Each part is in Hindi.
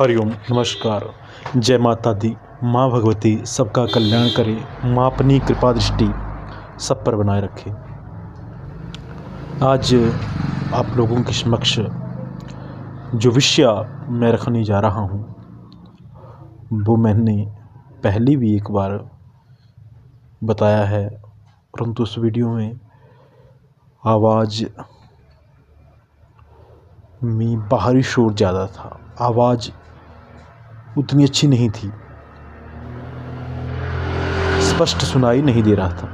हरिओम नमस्कार। जय माता दी। माँ भगवती सबका कल्याण करे। माँ अपनी कृपा दृष्टि सब पर बनाए रखे। आज आप लोगों के समक्ष जो विषय मैं रखने जा रहा हूँ वो मैंने पहले भी एक बार बताया है, परंतु उस वीडियो में आवाज़ में बाहरी शोर ज़्यादा था, आवाज़ उतनी अच्छी नहीं थी, स्पष्ट सुनाई नहीं दे रहा था।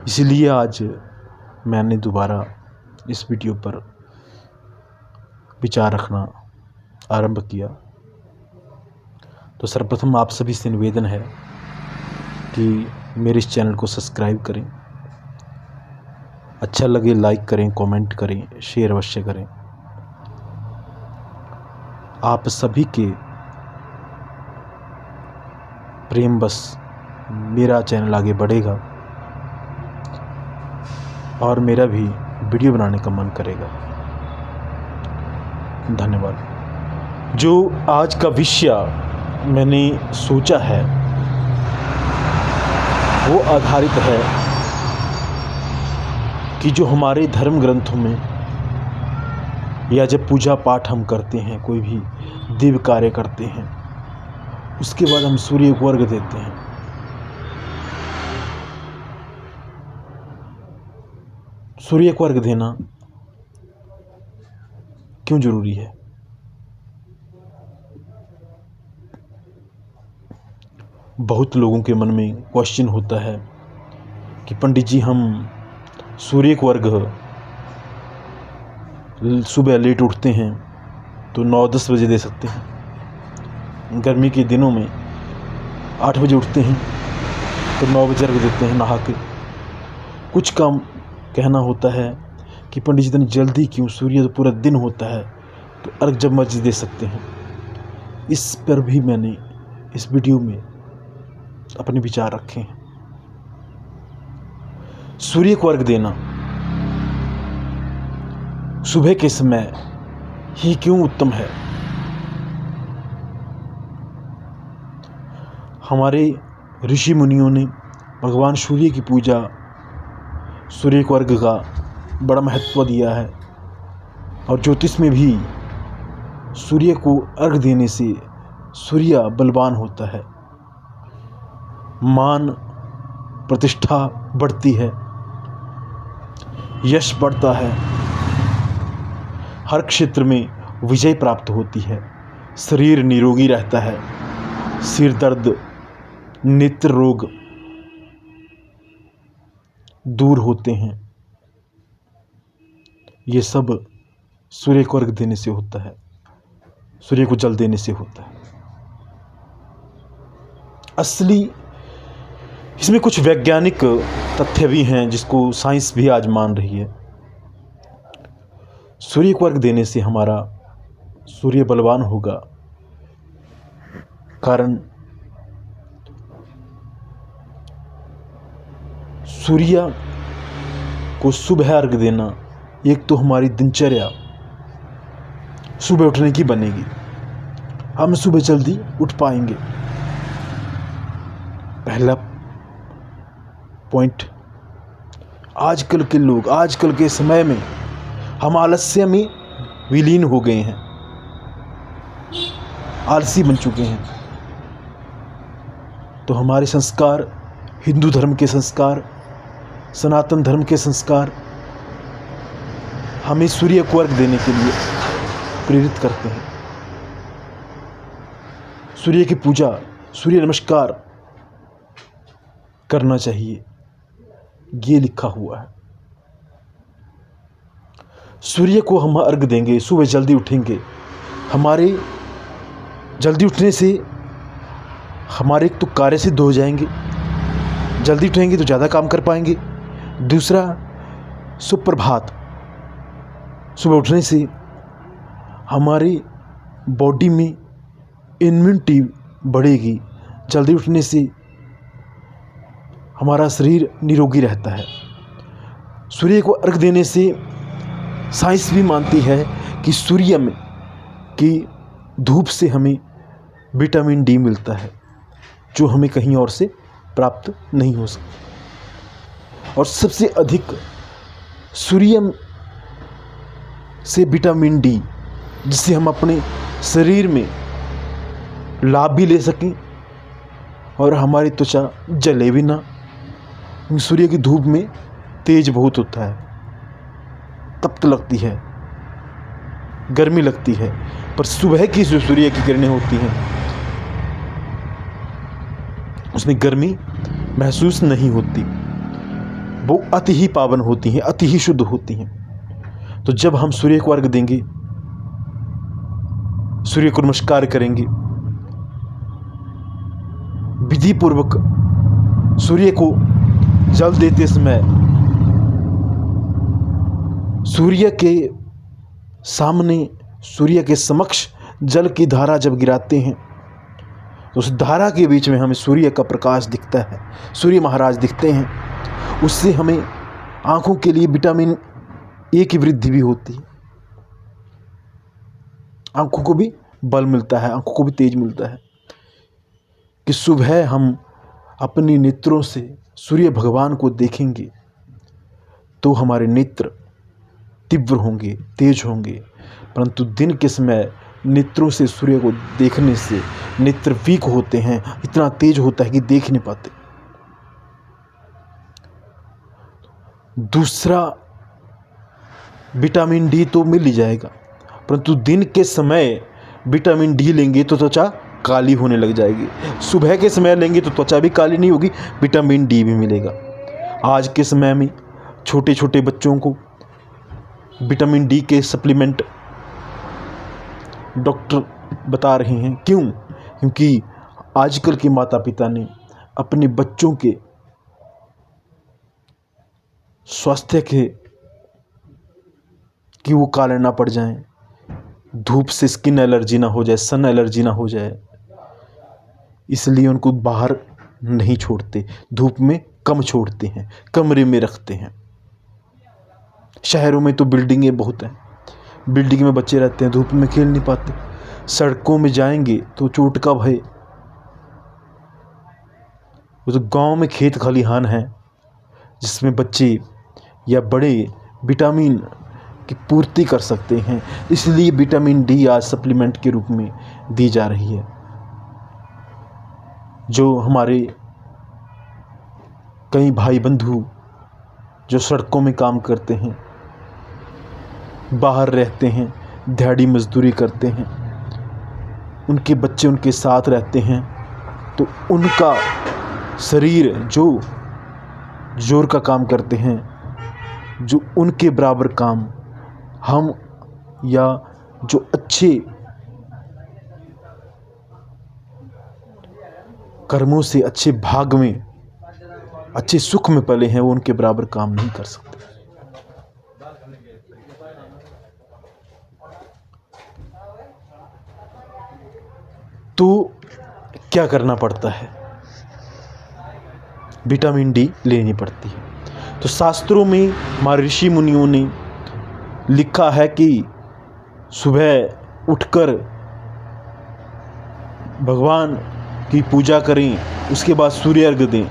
इसलिए आज मैंने दोबारा इस वीडियो पर विचार रखना आरंभ किया। तो सर्वप्रथम आप सभी से निवेदन है कि मेरे इस चैनल को सब्सक्राइब करें, अच्छा लगे लाइक करें, कमेंट करें, शेयर अवश्य करें। आप सभी के प्रेम बस मेरा चैनल आगे बढ़ेगा और मेरा भी वीडियो बनाने का मन करेगा। धन्यवाद। जो आज का विषय मैंने सोचा है वो आधारित है कि जो हमारे धर्म ग्रंथों में या जब पूजा पाठ हम करते हैं, कोई भी दिव्य कार्य करते हैं, उसके बाद हम सूर्य को अर्घ्य देते हैं। सूर्य को अर्घ्य देना क्यों जरूरी है? बहुत लोगों के मन में क्वेश्चन होता है कि पंडित जी, हम सूर्य को अर्घ्य सुबह लेट उठते हैं तो 9-10 बजे दे सकते हैं, गर्मी के दिनों में 8 बजे उठते हैं तो 9 बजे अर्घ्य देते हैं नहा के। कुछ काम कहना होता है कि पंडित जी इतनी जल्दी क्यों, सूर्य तो पूरा दिन होता है, तो अर्घ्य जब मर्जी दे सकते हैं। इस पर भी मैंने इस वीडियो में अपने विचार रखे हैं। सूर्य को अर्घ्य देना सुबह के समय ही क्यों उत्तम है? हमारे ऋषि मुनियों ने भगवान सूर्य की पूजा, सूर्य को अर्घ्य का बड़ा महत्व दिया है और ज्योतिष में भी सूर्य को अर्घ्य देने से सूर्य बलवान होता है, मान प्रतिष्ठा बढ़ती है, यश बढ़ता है, हर क्षेत्र में विजय प्राप्त होती है, शरीर निरोगी रहता है, सिर दर्द, नेत्र रोग दूर होते हैं। ये सब सूर्य को अर्घ्य देने से होता है, सूर्य को जल देने से होता है। असली इसमें कुछ वैज्ञानिक तथ्य भी हैं जिसको साइंस भी आज मान रही है। सूर्य को अर्घ्य देने से हमारा सूर्य बलवान होगा, कारण सूर्य को सुबह अर्घ्य देना एक तो हमारी दिनचर्या सुबह उठने की बनेगी, हम सुबह जल्दी उठ पाएंगे। पहला पॉइंट, आजकल के लोग, आजकल के समय में हम आलस्य में विलीन हो गए हैं, आलसी बन चुके हैं। तो हमारे संस्कार, हिंदू धर्म के संस्कार, सनातन धर्म के संस्कार हमें सूर्य को अर्घ्य देने के लिए प्रेरित करते हैं। सूर्य की पूजा, सूर्य नमस्कार करना चाहिए, ये लिखा हुआ है। सूर्य को हम अर्घ्य देंगे, सुबह जल्दी उठेंगे, हमारे जल्दी उठने से हमारे एक तो कार्य सिद्ध हो जाएंगे, जल्दी उठेंगे तो ज़्यादा काम कर पाएंगे। दूसरा, सुप्रभात, सुबह उठने से हमारी बॉडी में इम्यूनिटी बढ़ेगी, जल्दी उठने से हमारा शरीर निरोगी रहता है। सूर्य को अर्घ्य देने से साइंस भी मानती है कि सूर्य में की धूप से हमें विटामिन डी मिलता है जो हमें कहीं और से प्राप्त नहीं हो सकता। और सबसे अधिक सूर्य से विटामिन डी, जिससे हम अपने शरीर में लाभ भी ले सकें और हमारी त्वचा जले भी ना। सूर्य की धूप में तेज बहुत होता है, तप्त लगती है, गर्मी लगती है, पर सुबह की जो सूर्य की किरणें होती हैं उसमें गर्मी महसूस नहीं होती, वो अति ही पावन होती हैं, अति ही शुद्ध होती हैं। तो जब हम सूर्य को अर्घ देंगे, सूर्य को नमस्कार करेंगे, विधि पूर्वक सूर्य को जल देते समय सूर्य के सामने, सूर्य के समक्ष जल की धारा जब गिराते हैं तो उस धारा के बीच में हमें सूर्य का प्रकाश दिखता है, सूर्य महाराज दिखते हैं। उससे हमें आँखों के लिए विटामिन ए की वृद्धि भी होती है, आँखों को भी बल मिलता है, आँखों को भी तेज मिलता है कि सुबह हम अपने नेत्रों से सूर्य भगवान को देखेंगे तो हमारे नेत्र तीव्र होंगे, तेज होंगे। परंतु दिन के समय नेत्रों से सूर्य को देखने से नेत्र वीक होते हैं, इतना तेज होता है कि देख नहीं पाते। दूसरा, विटामिन डी तो मिल ही जाएगा, परंतु दिन के समय विटामिन डी लेंगे तो त्वचा काली होने लग जाएगी। सुबह के समय लेंगे तो त्वचा भी काली नहीं होगी, विटामिन डी भी मिलेगा। आज के समय में छोटे छोटे बच्चों को विटामिन डी के सप्लीमेंट डॉक्टर बता रहे हैं। क्यों? क्योंकि आजकल के माता पिता ने अपने बच्चों के स्वास्थ्य के कि वो काले ना पड़ जाएं, धूप से स्किन एलर्जी ना हो जाए, सन एलर्जी ना हो जाए, इसलिए उनको बाहर नहीं छोड़ते, धूप में कम छोड़ते हैं, कमरे में रखते हैं। शहरों में तो बिल्डिंगें बहुत हैं, बिल्डिंग में बच्चे रहते हैं, धूप में खेल नहीं पाते। सड़कों में जाएंगे तो चोट का भय। वो तो गांव में खेत खलिहान है जिसमें बच्चे या बड़े विटामिन की पूर्ति कर सकते हैं, इसलिए विटामिन डी आज सप्लीमेंट के रूप में दी जा रही है। जो हमारे कई भाई बंधु जो सड़कों में काम करते हैं, बाहर रहते हैं, दिहाड़ी मजदूरी करते हैं, उनके बच्चे उनके साथ रहते हैं, तो उनका शरीर जो जोर का काम करते हैं, जो उनके बराबर काम हम या जो अच्छे कर्मों से, अच्छे भाग में, अच्छे सुख में पले हैं, वो उनके बराबर काम नहीं कर सकते। तो क्या करना पड़ता है? विटामिन डी लेनी पड़ती है। तो शास्त्रों में हमारे ऋषि मुनियों ने लिखा है कि सुबह उठकर भगवान की पूजा करें, उसके बाद सूर्य अर्घ दें,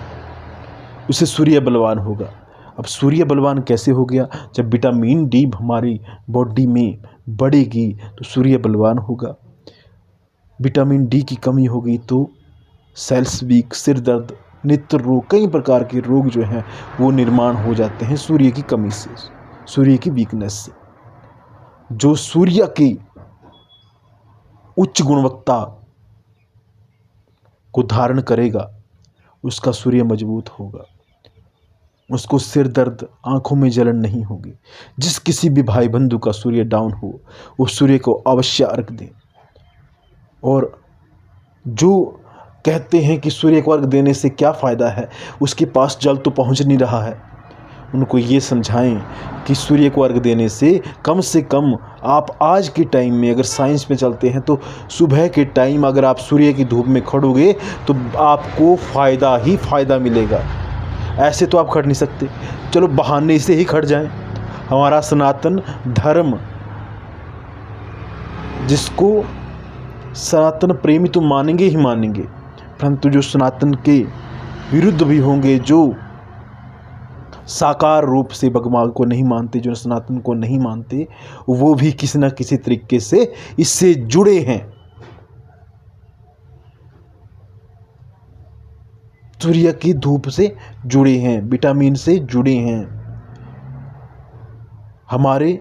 उससे सूर्य बलवान होगा। अब सूर्य बलवान कैसे हो गया? जब विटामिन डी हमारी बॉडी में बढ़ेगी तो सूर्य बलवान होगा। विटामिन डी की कमी होगी तो सेल्स वीक, सिर दर्द, नेत्र रोग, कई प्रकार के रोग जो हैं वो निर्माण हो जाते हैं सूर्य की कमी से, सूर्य की वीकनेस से। जो सूर्य की उच्च गुणवत्ता को धारण करेगा उसका सूर्य मजबूत होगा, उसको सिर दर्द, आंखों में जलन नहीं होगी। जिस किसी भी भाई बंधु का सूर्य डाउन हो वो सूर्य को अवश्य अर्घ दें। और जो कहते हैं कि सूर्य को अर्घ देने से क्या फ़ायदा है, उसके पास जल तो पहुंच नहीं रहा है, उनको ये समझाएं कि सूर्य को अर्घ देने से कम आप आज के टाइम में अगर साइंस में चलते हैं तो सुबह के टाइम अगर आप सूर्य की धूप में खड़ोगे तो आपको फ़ायदा ही फ़ायदा मिलेगा। ऐसे तो आप खड़ नहीं सकते, चलो बहाने से ही खड़ जाएं। हमारा सनातन धर्म जिसको सनातन प्रेमी तो मानेंगे ही मानेंगे, परंतु जो सनातन के विरुद्ध भी होंगे, जो साकार रूप से भगवान को नहीं मानते, जो सनातन को नहीं मानते, वो भी किसी न किसी तरीके से इससे जुड़े हैं। सूर्य की धूप से जुड़े हैं, विटामिन से जुड़े हैं, हमारे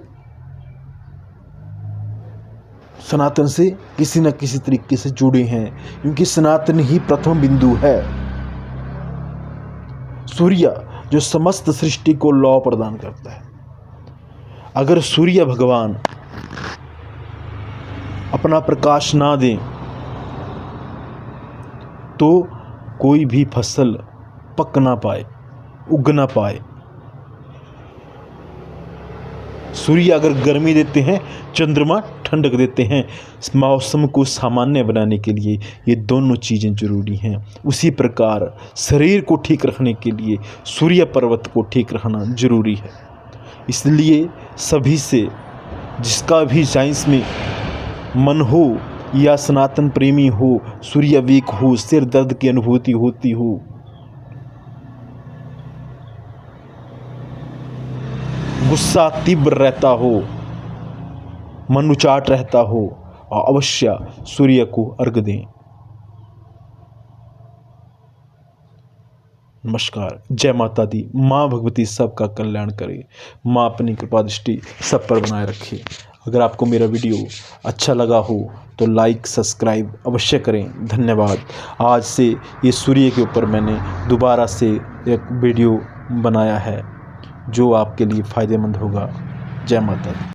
सनातन से किसी न किसी तरीके से जुड़े हैं, क्योंकि सनातन ही प्रथम बिंदु है। सूर्य जो समस्त सृष्टि को लौ प्रदान करता है। अगर सूर्य भगवान अपना प्रकाश ना दें तो कोई भी फसल पक ना पाए, उग ना पाए। सूर्य अगर गर्मी देते हैं, चंद्रमा ठंडक देते हैं। मौसम को सामान्य बनाने के लिए ये दोनों चीज़ें जरूरी हैं। उसी प्रकार शरीर को ठीक रखने के लिए सूर्य पर्वत को ठीक रखना जरूरी है। इसलिए सभी से, जिसका भी साइंस में मन हो या सनातन प्रेमी हो, सूर्य वीक हो, सिर दर्द की अनुभूति होती हो, गुस्सा तीव्र रहता हो, मन उचाट रहता हो, और अवश्य सूर्य को अर्घ दें। नमस्कार, जय माता दी। माँ भगवती सबका कल्याण करे। माँ अपनी कृपा दृष्टि सब पर बनाए रखे। अगर आपको मेरा वीडियो अच्छा लगा हो तो लाइक सब्सक्राइब अवश्य करें। धन्यवाद। आज से ये सूर्य के ऊपर मैंने दोबारा से एक वीडियो बनाया है जो आपके लिए फ़ायदेमंद होगा। जय माता दी।